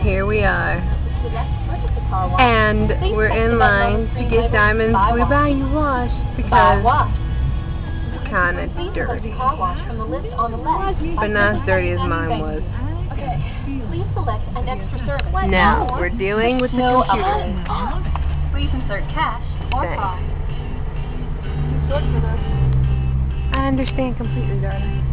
Here we are. And we're in line to get Diamond's We Buy You Wash because it's kind of dirty. But not as dirty as mine was. Please select an extra service. Now, we're dealing with the computer. Please insert cash or card. I understand completely, darling.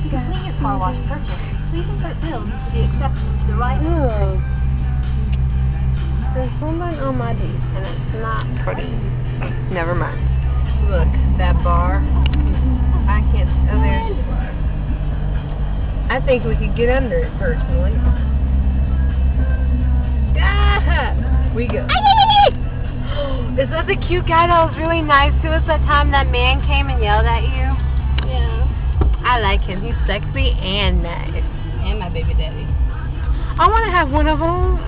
To complete your car wash purchase, please insert bills to the exceptions to the right. Oh. There's something on my teeth, and it's not pretty. Never mind. Look, that bar. I can't. Oh, there's the bar. I think we could get under it personally. Ah! We go. Is that the cute guy that was really nice to us that time that man came and yelled at you? Yeah. I like him. He's sexy and nice. And my baby daddy. I want to have one of them.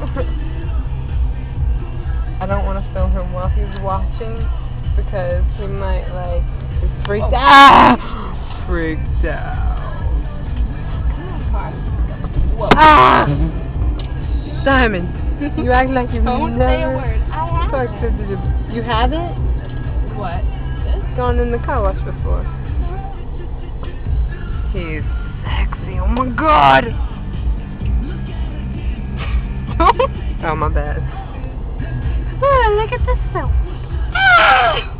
I don't want to film him while he's watching because he might like be freaked out. Freaked out. Whoa. Ah! Simon, you act like you've Don't never say a word. I haven't. You haven't? What? This? Gone in the car wash before. He's sexy. Oh my god! Oh my bad. Oh, look at this soap. Ah!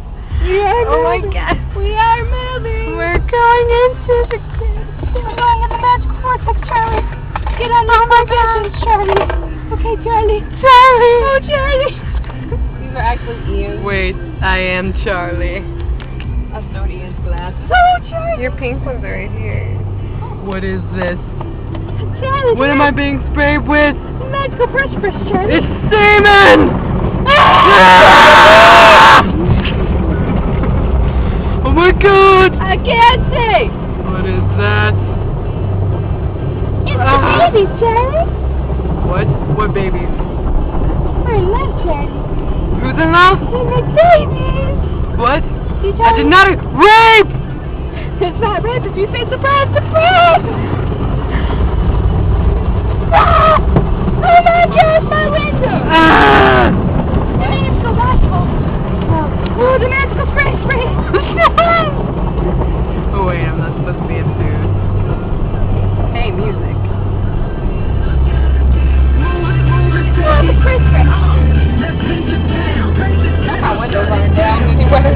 Oh my god. We are moving. We're going into the We're going to the magical vortex, Charlie. Get on my business, Charlie. Okay, Charlie. Charlie! Oh, Charlie. These are actually Ian's. Wait, I am Charlie. I sewed Ian's glasses. Oh, Charlie. Your pink ones are right here. What is this? Charlie. What am I being sprayed with? Magical brush, Charlie. It's semen! Oh my god! I can't see. What is that? It's the baby, Charlie. What? What babies? I love Charlie. Who's in love? They're my babies. What? See, I Charlie? did not rape! It's not rape if you say surprise, surprise! Ah! Oh my gosh, my window! Ah! The magical rifle. Oh, the magical spray. Oh wait, I'm not supposed to be enthused. Hey, music. Oh, the spray. My windows aren't down anywhere.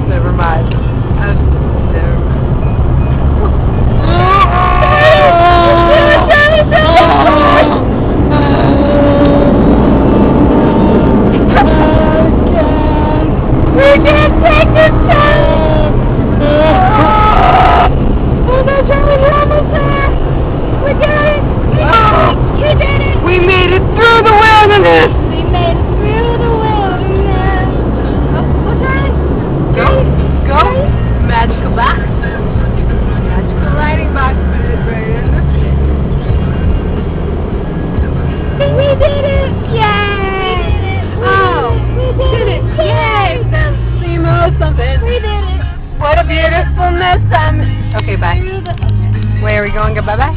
Never mind. We can't take this time! Oh no, Charlie, you're almost there! We did it! You did it! We made it through the wilderness! We made it through the wilderness! Oh, Charlie! Go! Go! Magical box! Magical lighting box! We did it! Yay! Oh! We did it! Yay! Something. We did it! What a beautiful mess. Okay, bye. Where are we going? Bye-bye?